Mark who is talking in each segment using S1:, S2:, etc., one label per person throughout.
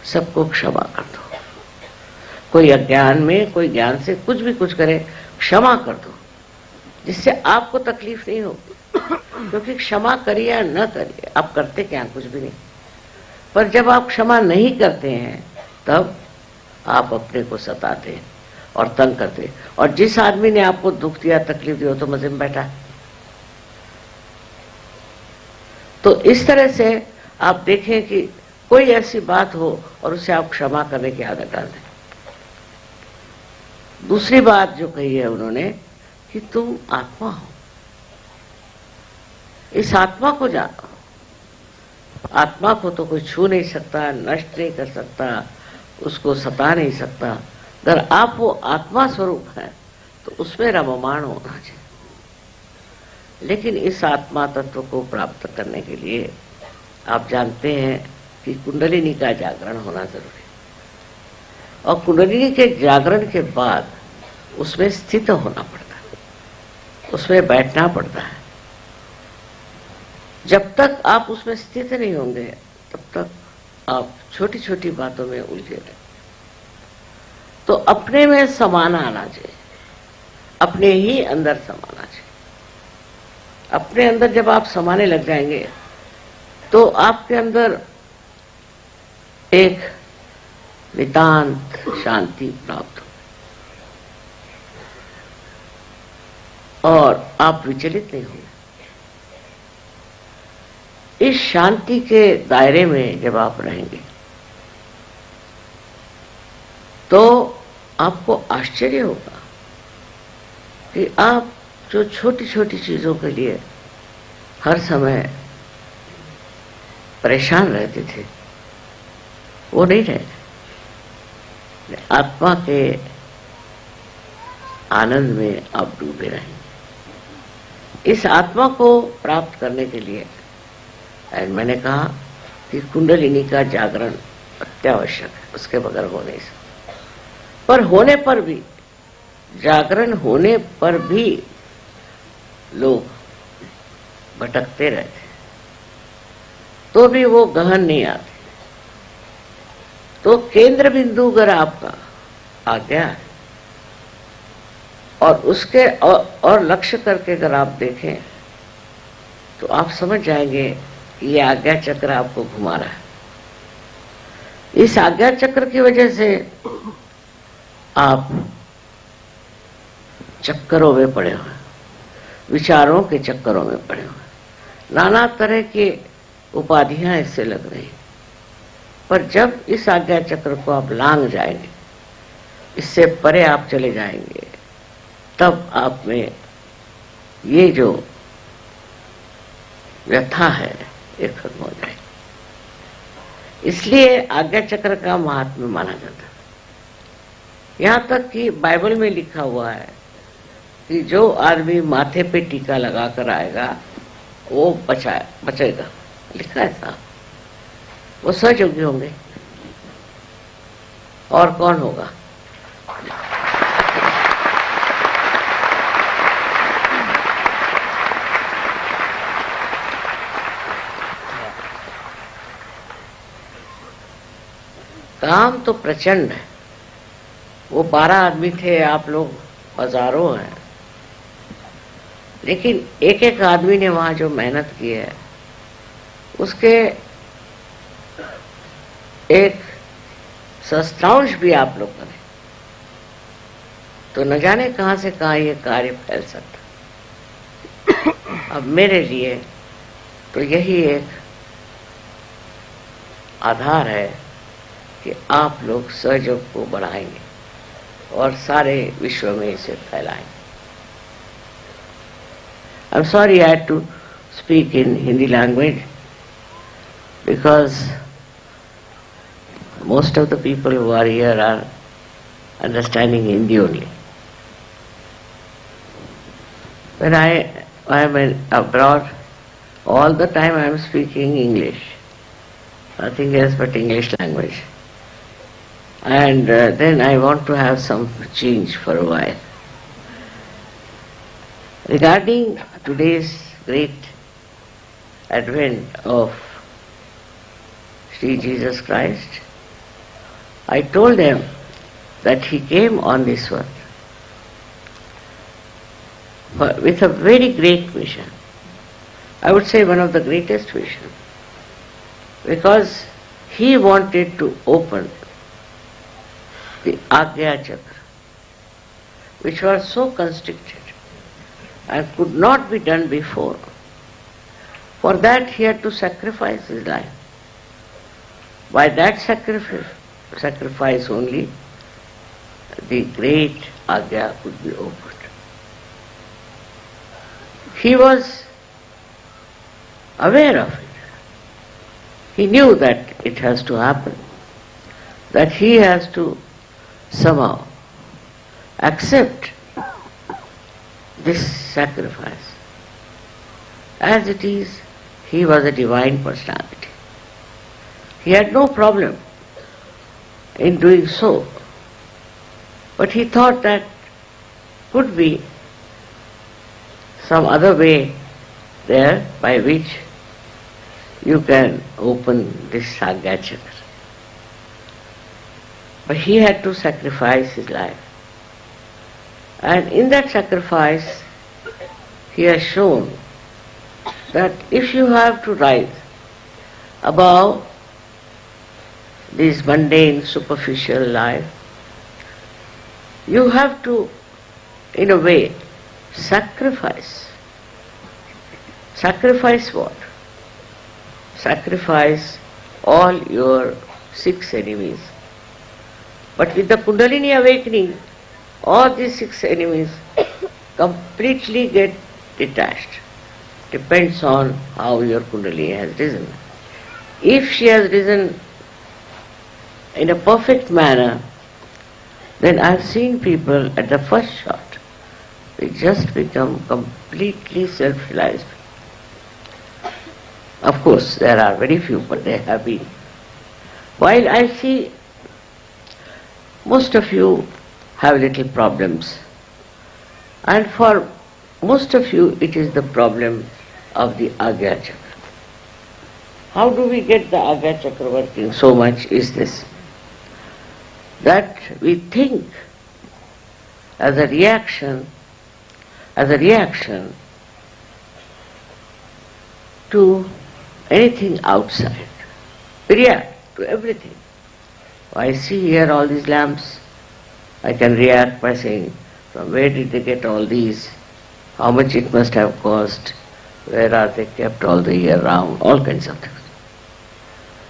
S1: सबको क्षमा कर दो। कोई अज्ञान में, कोई ज्ञान से कुछ भी कुछ करे, क्षमा कर दो, जिससे आपको तकलीफ नहीं होगी। क्योंकि क्षमा करिए या न करिए, आप करते क्या, कुछ भी नहीं। पर जब आप क्षमा नहीं करते हैं तब आप अपने को सताते हैं और तंग करते हैं। और जिस आदमी ने आपको दुख दिया, तकलीफ दी, हो तो मजे में बैठा है। तो इस तरह से आप देखें कि कोई ऐसी बात हो और उसे आप क्षमा करने की आदत डाल दें। दूसरी बात जो कही है उन्होंने कि तुम आत्मा हो, इस आत्मा को जानो। आत्मा को तो कोई छू नहीं सकता, नष्ट नहीं कर सकता, उसको सता नहीं सकता। अगर आप वो आत्मा स्वरूप है तो उसमें रममाण होना चाहिए। लेकिन इस आत्मा तत्व को प्राप्त करने के लिए आप जानते हैं कि कुंडलिनी का जागरण होना जरूरी है। और कुंडलिनी के जागरण के बाद उसमें स्थित होना पड़ता है, उसमें बैठना पड़ता है। जब तक आप उसमें स्थित नहीं होंगे तब तक आप छोटी छोटी बातों में उलझे रहेंगे। तो अपने में समाना आना चाहिए, अपने ही अंदर समाना चाहिए। अपने अंदर जब आप समाने लग जाएंगे तो आपके अंदर एक नितांत शांति प्राप्त हो और आप विचलित नहीं होंगे। इस शांति के दायरे में जब आप रहेंगे तो आपको आश्चर्य होगा कि आप जो छोटी छोटी चीजों के लिए हर समय परेशान रहते थे वो नहीं रहे। आत्मा के आनंद में आप डूबे रहेंगे। इस आत्मा को प्राप्त करने के लिए मैंने कहा कि कुंडलिनी का जागरण अत्यावश्यक है, उसके बगैर हो नहीं सकता। पर होने पर भी, जागरण होने पर भी लोग भटकते रहते, तो भी वो गहन नहीं आते। तो केंद्र बिंदु अगर आपका आ गया है और उसके और लक्ष्य करके अगर आप देखें तो आप समझ जाएंगे ये आज्ञा चक्र आपको घुमा रहा है। इस आज्ञा चक्र की वजह से आप चक्करों में पड़े हुए, विचारों के चक्करों में पड़े हुए, नाना तरह की उपाधियां इससे लग रही। पर जब इस आज्ञा चक्र को आप लांघ जाएंगे, इससे परे आप चले जाएंगे, तब आप में ये जो व्यथा है ये खत्म हो जाएगी। इसलिए आज्ञा चक्र का महात्म्य माना जाता है। यहां तक कि बाइबल में लिखा हुआ है कि जो आदमी माथे पे टीका लगाकर आएगा वो बचेगा। लिखा है साहब, वो सहयोगी होंगे। और कौन होगा? काम तो प्रचंड है। वो 12 आदमी थे, आप लोग हजारों हैं, लेकिन एक एक आदमी ने वहां जो मेहनत की है उसके एक सहस्त्रांश भी आप लोग करें तो न जाने कहां से कहां ये कार्य फैल सकता। अब मेरे लिए तो यही एक आधार है कि आप लोग सहयोग को बढ़ाएंगे और सारे विश्व में इसे फैलाएंगे। I'm sorry I had to speak in Hindi language because most of the people who are here are understanding Hindi only. When I am abroad, all the time I am speaking English, nothing else but English language. And then I want to have some change for a while. Regarding today's great advent of Sri Jesus Christ, I told them that he came on this earth with a very great mission. I would say one of the greatest vision, because he wanted to open the Agya Chakra, which was so constricted and could not be done before. For that he had to sacrifice his life. By that sacrifice only, the great Agya could be opened. He was aware of it. He knew that it has to happen, that he has to somehow accept this sacrifice. As it is, he was a divine personality. He had no problem in doing so, but he thought that could be some other way there by which you can open this Agya Chakra. But he had to sacrifice his life. And in that sacrifice, he has shown that if you have to rise above this mundane, superficial life, you have to, in a way, sacrifice. Sacrifice what? Sacrifice all your 6 enemies. But with the Kundalini awakening, all these 6 enemies completely get detached. Depends on how your Kundalini has risen. If she has risen in a perfect manner, then I have seen people at the first shot, they just become completely self-realized. Of course, there are very few, but they have been. While I see most of you have little problems, and for most of you it is the problem of the Agya Chakra. How do we get the Agya Chakra working so much is this, that we think as a reaction to anything outside. We react to everything. I see here all these lamps. I can react by saying, from where did they get all these? How much it must have cost? Where are they kept all the year round? All kinds of things.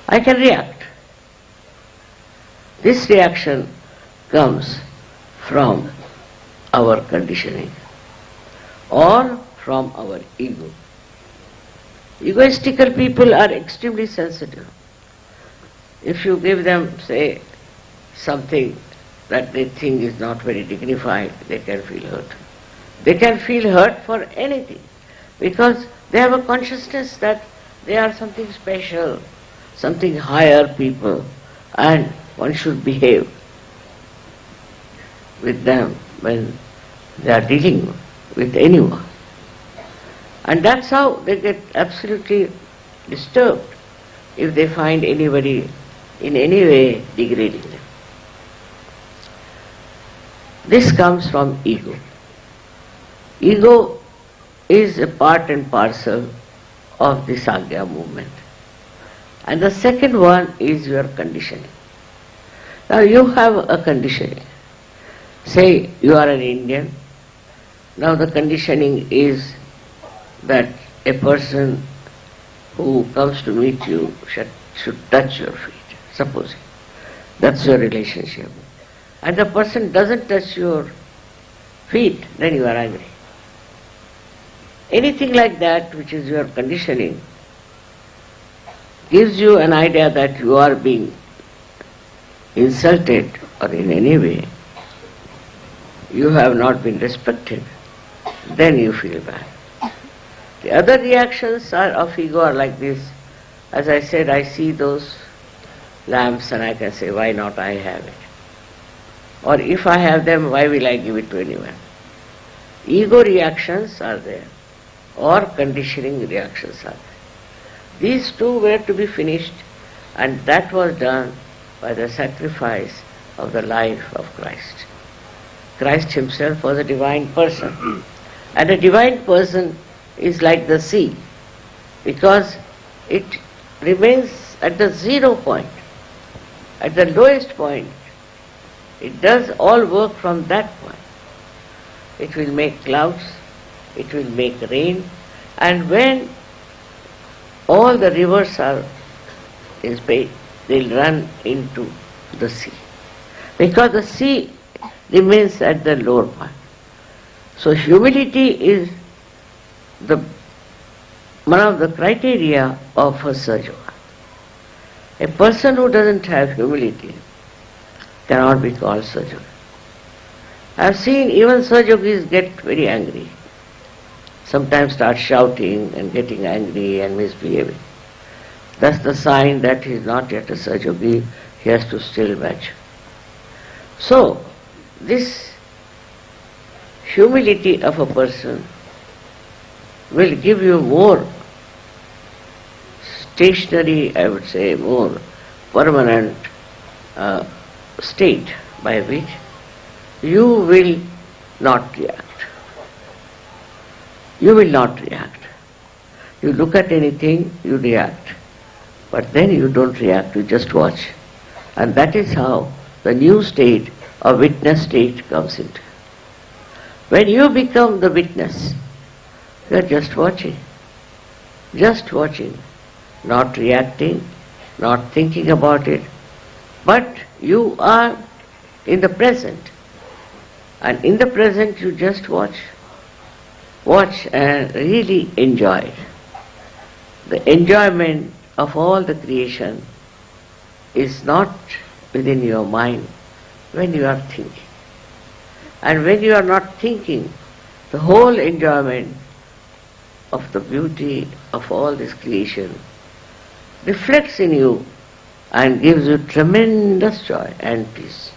S1: I can react. This reaction comes from our conditioning or from our ego. Egoistical people are extremely sensitive. If you give them, say, something that they think is not very dignified, they can feel hurt. They can feel hurt for anything, because they have a consciousness that they are something special, something higher people, and one should behave with them when they are dealing with anyone. And that's how they get absolutely disturbed if they find anybody in any way degrading them. This comes from ego. Ego is a part and parcel of the Sangha movement. And the second one is your conditioning. Now you have a conditioning. Say you are an Indian. Now the conditioning is that a person who comes to meet you should touch your feet, supposing. That's your relationship. And the person doesn't touch your feet, then you are angry. Anything like that, which is your conditioning, gives you an idea that you are being insulted or in any way you have not been respected, then you feel bad. The other reactions of ego are like this. As I said, I see those lamps and I can say, why not I have it? Or if I have them, why will I give it to anyone? Ego reactions are there, or conditioning reactions are there. These two were to be finished, and that was done by the sacrifice of the life of Christ. Christ himself was a divine person. And a divine person is like the sea, because it remains at the 0 point, at the lowest point. It does all work from that point. It will make clouds, it will make rain, and when all the rivers are in space, they'll run into the sea. Because the sea remains at the lower point. So humility is one of the criteria of a Sahaja Yoga. A person who doesn't have humility cannot be called Sahaja Yogi. I have seen even Sahaja Yogis get very angry. Sometimes start shouting and getting angry and misbehaving. That's the sign that he is not yet a Sahaja Yogi. He has to still mature. So, this humility of a person will give you more stationary, I would say, more permanent state by which you will not react. You will not react. You look at anything, you react. But then you don't react, you just watch. And that is how the new state or witness state comes into. When you become the witness, you are just watching, not reacting, not thinking about it, but you are in the present. And in the present you just watch and really enjoy it. The enjoyment of all the creation is not within your mind when you are thinking. And when you are not thinking, the whole enjoyment of the beauty of all this creation reflects in you and gives you tremendous joy and peace.